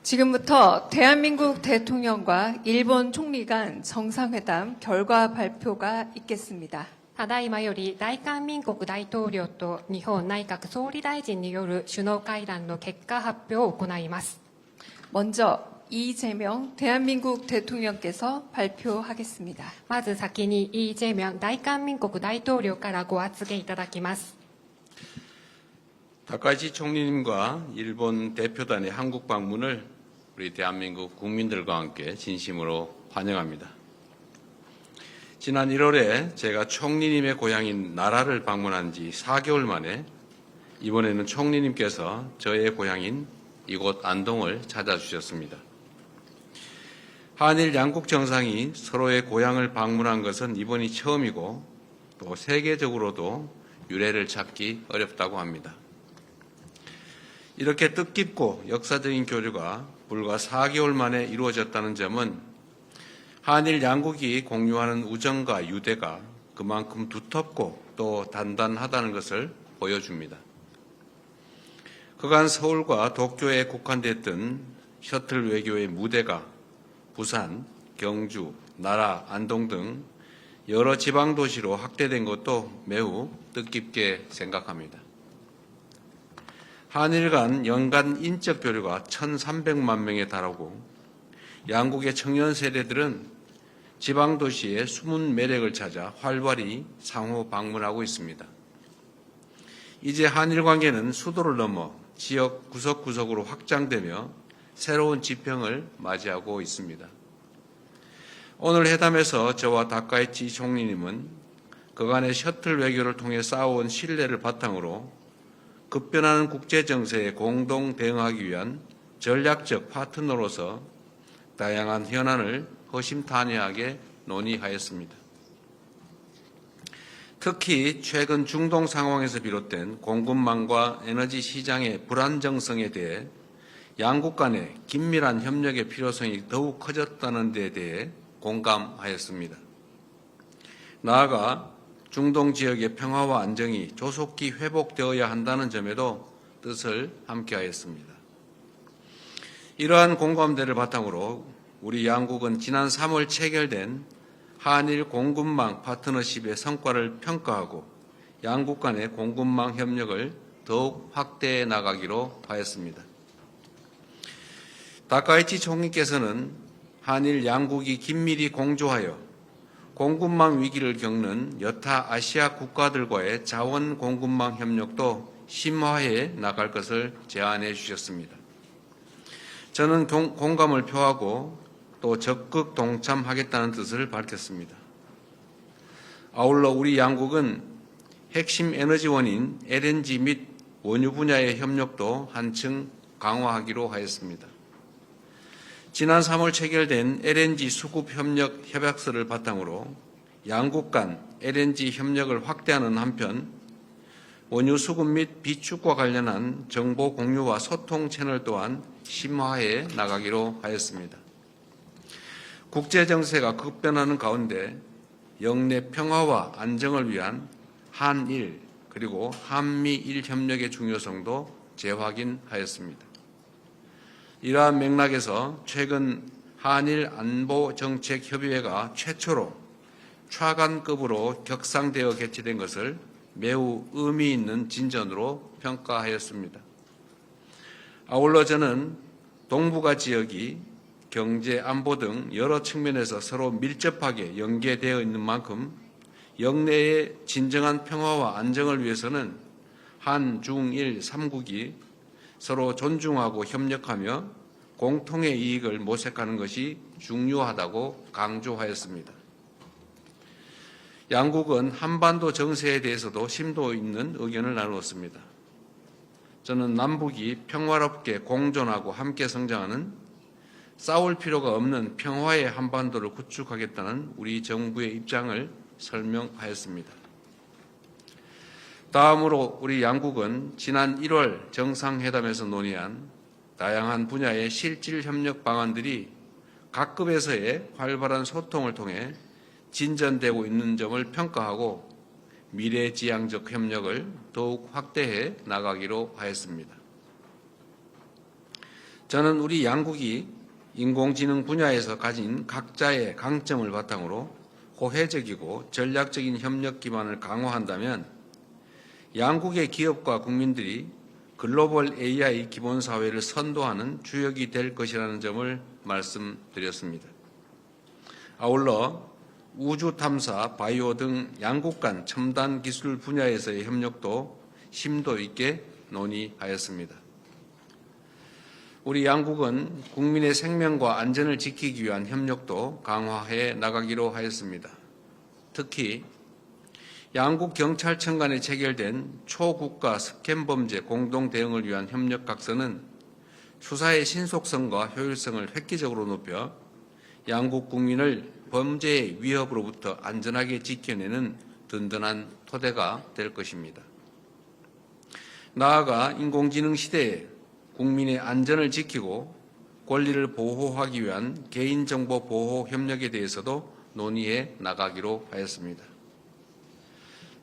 지금부터 대한민국 대통령과 일본 총리 간 정상회담 결과 발표가 있겠습니다. ただいまより大韓民国大統領と日本内閣総理大臣による首脳会談の結果発表を行います。 먼저 이재명 대한민국 대통령께서 발표하겠습니다. まず先にイ・ジェミョン大韓民国大統領からご発言いただきます。 다카이치 총리님과 일본 대표단의 한국 방문을 우리 대한민국 국민들과 함께 진심으로 환영합니다. 지난 1월에 제가 총리님의 고향인 나라를 방문한 지 4개월 만에 이번에는 총리님께서 저의 고향인 이곳 안동을 찾아주셨습니다. 한일 양국 정상이 서로의 고향을 방문한 것은 이번이 처음이고 또 세계적으로도 유례를 찾기 어렵다고 합니다. 이렇게 뜻깊고 역사적인 교류가 불과 4개월 만에 이루어졌다는 점은 한일 양국이 공유하는 우정과 유대가 그만큼 두텁고 또 단단하다는 것을 보여줍니다. 그간 서울과 도쿄에 국한됐던 셔틀 외교의 무대가 부산, 경주, 나라, 안동 등 여러 지방 도시로 확대된 것도 매우 뜻깊게 생각합니다. 한일 간 연간 인적 교류가 1,300만 명에 달하고 양국의 청년 세대들은 지방 도시의 숨은 매력을 찾아 활발히 상호 방문하고 있습니다. 이제 한일 관계는 수도를 넘어 지역 구석구석으로 확장되며 새로운 지평을 맞이하고 있습니다. 오늘 회담에서 저와 다카이치 총리님은 그간의 셔틀 외교를 통해 쌓아온 신뢰를 바탕으로 급변하는 국제 정세에 공동 대응하기 위한 전략적 파트너로서 다양한 현안을 허심탄회하게 논의하였습니다. 특히 최근 중동 상황에서 비롯된 공급망과 에너지 시장의 불안정성에 대해 양국 간의 긴밀한 협력의 필요성이 더욱 커졌다는 데 대해 공감하였습니다. 나아가 중동 지역의 평화와 안정이 조속히 회복되어야 한다는 점에도 뜻을 함께하였습니다. 이러한 공감대를 바탕으로 우리 양국은 지난 3월 체결된 한일 공급망 파트너십의 성과를 평가하고 양국 간의 공급망 협력을 더욱 확대해 나가기로 하였습니다. 다카이치 총리께서는 한일 양국이 긴밀히 공조하여 공급망 위기를 겪는 여타 아시아 국가들과의 자원 공급망 협력도 심화해 나갈 것을 제안해 주셨습니다. 저는 공감을 표하고 또 적극 동참하겠다는 뜻을 밝혔습니다. 아울러 우리 양국은 핵심 에너지원인 LNG 및 원유 분야의 협력도 한층 강화하기로 하였습니다. 지난 3월 체결된 LNG 수급 협력 협약서를 바탕으로 양국 간 LNG 협력을 확대하는 한편 원유 수급 및 비축과 관련한 정보 공유와 소통 채널 또한 심화해 나가기로 하였습니다. 국제 정세가 급변하는 가운데 영내 평화와 안정을 위한 한일 그리고 한미일 협력의 중요성도 재확인하였습니다. 이러한 맥락에서 최근 한일 안보정책협의회가 최초로 차관급으로 격상되어 개최된 것을 매우 의미 있는 진전으로 평가하였습니다. 아울러 저는 동북아 지역이 경제, 안보 등 여러 측면에서 서로 밀접하게 연계되어 있는 만큼 영내의 진정한 평화와 안정을 위해서는 한, 중, 일, 3국이 서로 존중하고 협력하며 공통의 이익을 모색하는 것이 중요하다고 강조하였습니다. 양국은 한반도 정세에 대해서도 심도 있는 의견을 나누었습니다. 저는 남북이 평화롭게 공존하고 함께 성장하는 싸울 필요가 없는 평화의 한반도를 구축하겠다는 우리 정부의 입장을 설명하였습니다. 다음으로 우리 양국은 지난 1월 정상회담에서 논의한 다양한 분야의 실질 협력 방안들이 각급에서의 활발한 소통을 통해 진전되고 있는 점을 평가하고 미래지향적 협력을 더욱 확대해 나가기로 하였습니다. 저는 우리 양국이 인공지능 분야에서 가진 각자의 강점을 바탕으로 호혜적이고 전략적인 협력 기반을 강화한다면 양국의 기업과 국민들이 글로벌 AI 기본사회를 선도하는 주역이 될 것이라는 점을 말씀드렸습니다. 아울러 우주 탐사, 바이오 등 양국 간 첨단 기술 분야에서의 협력도 심도 있게 논의하였습니다. 우리 양국은 국민의 생명과 안전을 지키기 위한 협력도 강화해 나가기로 하였습니다. 특히 양국 경찰청 간에 체결된 초국가 스캔 범죄 공동 대응을 위한 협력 각서는 수사의 신속성과 효율성을 획기적으로 높여 양국 국민을 범죄의 위협으로부터 안전하게 지켜내는 든든한 토대가 될 것입니다. 나아가 인공지능 시대에 국민의 안전을 지키고 권리를 보호하기 위한 개인정보 보호 협력에 대해서도 논의해 나가기로 하였습니다.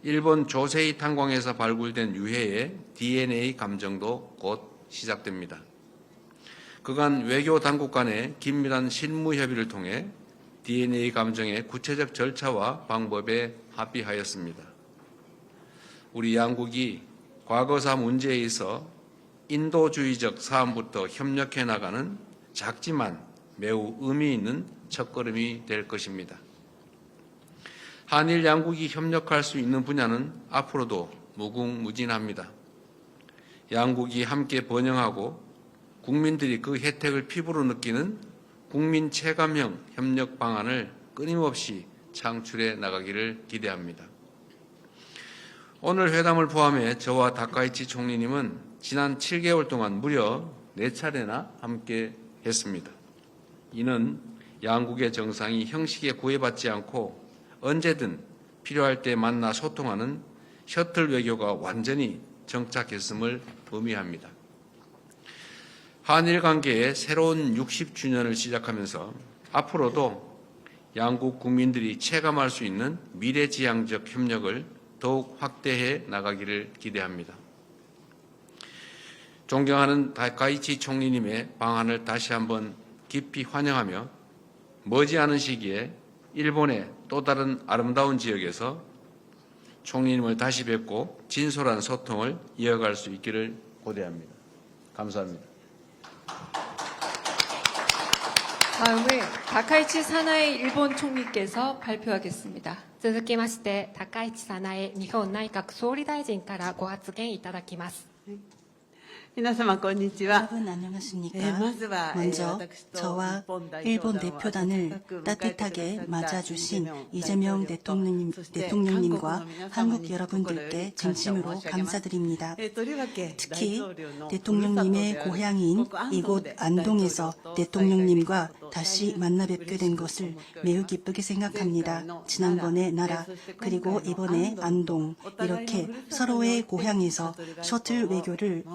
일본 조세이 탄광에서 발굴된 유해의 DNA 감정도 곧 시작됩니다. 그간 외교 당국 간의 긴밀한 실무 협의를 통해 DNA 감정의 구체적 절차와 방법에 합의하였습니다. 우리 양국이 과거사 문제에 있어 인도주의적 사안부터 협력해 나가는 작지만 매우 의미 있는 첫걸음이 될 것입니다. 한일 양국이 협력할 수 있는 분야는 앞으로도 무궁무진합니다. 양국이 함께 번영하고 국민들이 그 혜택을 피부로 느끼는 국민 체감형 협력 방안을 끊임없이 창출해 나가기를 기대합니다. 오늘 회담을 포함해 저와 다카이치 총리님은 지난 7개월 동안 무려 4차례나 함께 했습니다. 이는 양국의 정상이 형식에 구애받지 않고 언제든 필요할 때 만나 소통하는 셔틀 외교가 완전히 정착했음을 의미합니다. 한일 관계의 새로운 60주년을 시작하면서 앞으로도 양국 국민들이 체감할 수 있는 미래지향적 협력을 더욱 확대해 나가기를 기대합니다. 존경하는 다카이치 총리님의 방안을 다시 한번 깊이 환영하며 머지않은 시기에 일본의 또 다른 아름다운 지역에서 총리님을 다시 뵙고 진솔한 소통을 이어갈 수 있기를 고대합니다. 감사합니다. 다음은 다카이치 사나이 일본 총리께서 발표하겠습니다. 続きまして、高市早苗日本内閣総理大臣からご発言いただきます。皆様こんにちは。 여러분 안녕하십니까? まずは 먼저 私と 저와 日本代 일본 表団は 대표단을 温かく 따뜻하게 迎えてくださった 맞아주신 이재명 이재명 대통령, そして 대통령님과 한국 韓国の皆様に 여러분들께 진심으로 心より感謝を申し上げます。 감사드립니다. とりわけ 특히 大統領の 대통령님의 ふるさとである 고향인 ここ 이곳 안동で 안동에서 大統領と 대통령님과 再会できることを 다시 大変 만나 뵙게 된 嬉しく 것을 思っており 매우 ます。 기쁘게 생각합니다. 前回の 지난번에 나라 そして今回の 그리고 이번에 안동 이렇게 서로의 고향에서 셔틀 외교를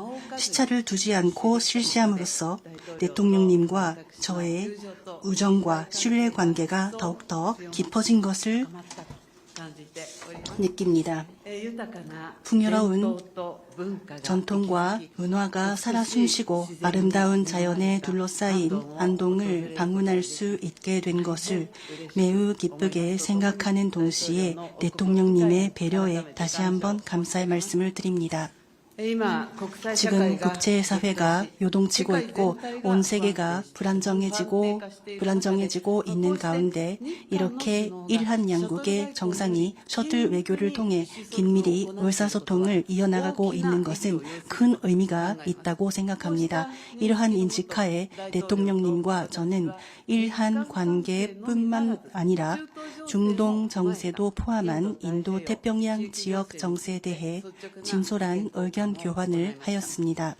시차를 두지 않고 실시함으로써 대통령님과 저의 우정과 신뢰 관계가 더욱더 깊어진 것을 深まったと感じております。 느낍니다. 豊かな 풍요로운 伝統と文化が 전통과 息づき 문화가 살아 숨쉬고 아름다운 자연에 둘러싸인 안동을 방문할 수 있게 된 것을 매우 기쁘게 생각하는 동시에 대통령님의 배려에 다시 한번 감사의 말씀을 드립니다. 今国際社 지금 会が 국제사회가 요동치고 있고 온 세계가 불안정해지고 있는 가운데 이렇게 일한 양국의 정상이 셔틀 외교를 통해 긴밀히 의사소통을 이어나가고 있는 것은 큰 의미가 있다고 생각합니다. 이러한 인식하에 대통령님과 저는 일한 관계뿐만 아니라 중동 정세도 포함한 인도 태평양 지역 정세에 대해 진솔한 의견 교환을 하였습니다.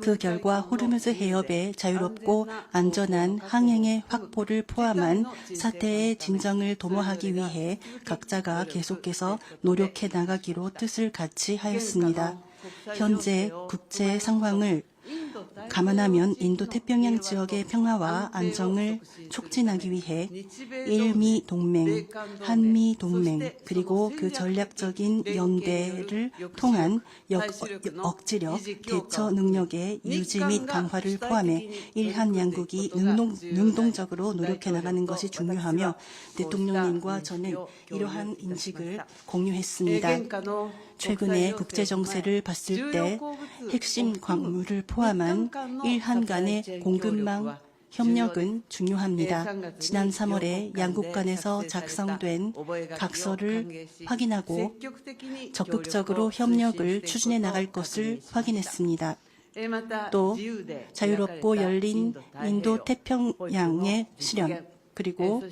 그 결과 호르무즈 해협의 자유롭고 안전한 항행의 확보를 포함한 사태의 진정을 도모하기 위해 각자가 계속해서 노력해 나가기로 뜻을 같이 하였습니다. 현재 국제 상황을 감안하면 인도 태평양 지역의 평화와 안정을 촉진하기 위해 일미 동맹, 한미 동맹, 그리고 그 전략적인 연대를 통한 억지력, 대처 능력의 유지 및 강화를 포함해 일한 양국이 능동적으로 노력해 나가는 것이 중요하며 대통령님과 저는 이러한 인식을 공유했습니다. 최근의 국제 정세를 봤을 때 핵심 광물을 포함한 일한 간의 공급망 협력은 중요합니다. 지난 3월에 양국 간에서 작성된 각서를 확인하고 적극적으로 협력을 추진해 나갈 것을 확인했습니다. 또 자유롭고 열린 인도 태평양의 실현, 그리고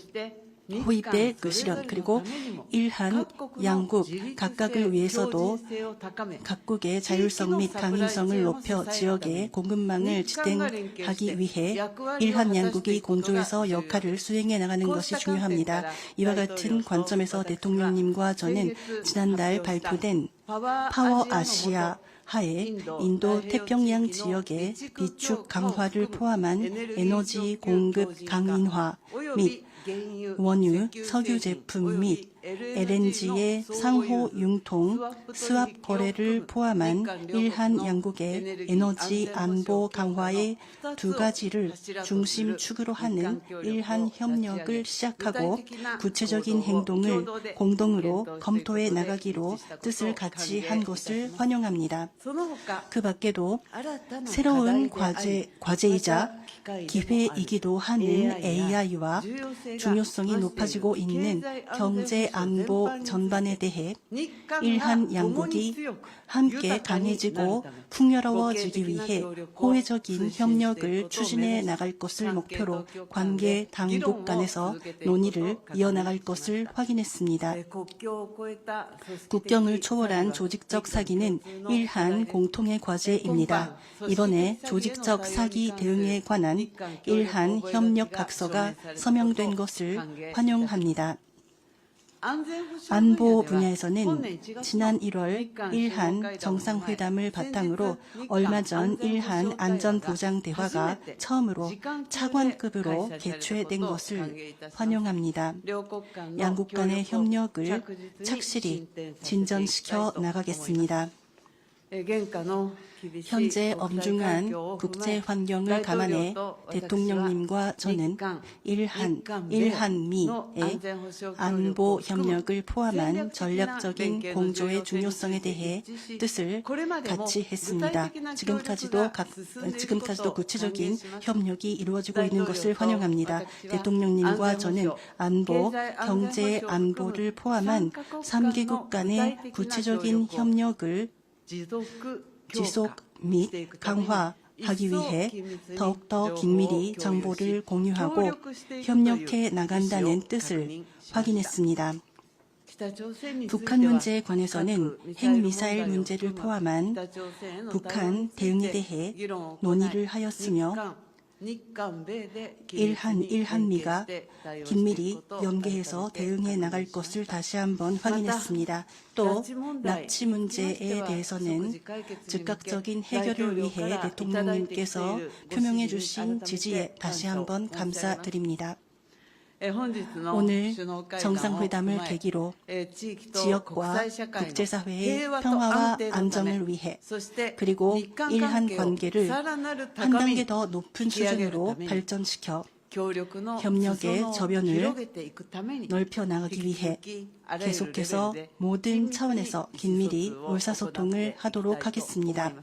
호입의 그 실현, 그리고 일한 양국 각각을 위해서도 각국의 자율성 및 강인성을 높여 지역의 공급망을 지탱하기 위해 일한 양국이 공조해서 역할을 수행해 나가는 것이 중요합니다. 이와 같은 관점에서 대통령님과 저는 지난달 발표된 파워 아시아 하에 인도 태평양 지역의 비축 강화를 포함한 에너지 공급 강인화 및 원유, 석유 제품 및 LNG의 상호 융통, 수합 거래를 포함한 일한 양국의 에너지 안보 강화의 두 가지를 중심 축으로 하는 일한 협력을 시작하고 구체적인 행동을 공동으로 검토해 나가기로 뜻을 같이 한 것을 환영합니다. 그 밖에도 새로운 과제이자 기회이기도 하는 AI와 중요성이 높아지고 있는 경제 안보 전반에 대해 일한 양국이 함께 강해지고 풍요로워지기 위해 호혜적인 협력을 추진해 나갈 것을 목표로 관계 당국 간에서 논의를 이어나갈 것을 확인했습니다. 국경을 초월한 조직적 사기는 일한 공통의 과제입니다. 이번에 조직적 사기 대응에 관한 일한 협력 각서가 서명된 것을 환영합니다. 안보 분야에서는 지난 1월 일한 정상회담을 바탕으로 얼마 전 일한 안전보장대화가 처음으로 차관급으로 개최된 것을 환영합니다. 양국 간의 협력을 착실히 진전시켜 나가겠습니다. 현재 엄중한 국제 환경을 감안해 대통령님과 저는 일한미의 안보 협력을 포함한 전략적인 공조의 중요성에 대해 뜻을 같이 했습니다. 지금까지도 구체적인 협력이 이루어지고 있는 것을 환영합니다. 대통령님과 저는 안보, 경제 안보를 포함한 3개국 간의 구체적인 협력을 지속 및 강화하기 위해 더욱더 긴밀히 정보를 공유하고 협력해 나간다는 뜻을 확인했습니다. 북한 문제에 관해서는 핵미사일 문제를 포함한 북한 대응에 대해 논의를 하였으며 일한미가 긴밀히 연계해서 대응해 나갈 것을 다시 한번 확인했습니다. 또 납치 문제에 대해서는 즉각적인 해결을 위해 대통령님께서 표명해 주신 지지에 다시 한번 감사드립니다. 오늘 정상회담을 계기로 지역과 국제사회의 평화와 안정을 위해 그리고 일한 관계를 한 단계 더 높은 수준으로 발전시켜 협력의 저변을 넓혀 나가기 위해 계속해서 모든 차원에서 긴밀히 의사소통을 하도록 하겠습니다.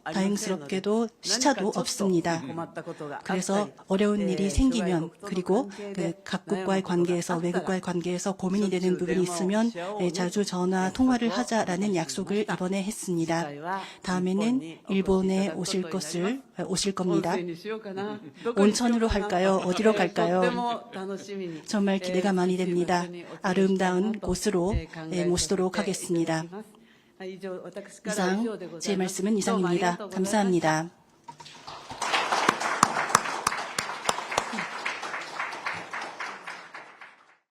다행스럽게도 시차도 없습니다. 그래서 어려운 일이 생기면 그리고 각국과의 관계에서 외국과의 관계에서 고민이 되는 부분이 있으면 자주 전화 통화를 하자라는 약속을 이번에 했습니다. 다음에는 일본에 오실 겁니다. 온천으로 할까요? 어디로 갈까요? 정말 기대가 많이 됩니다. 아름다운 곳으로 모시도록 하겠습니다. 이상 제 말씀은 이상입니다. 감사합니다.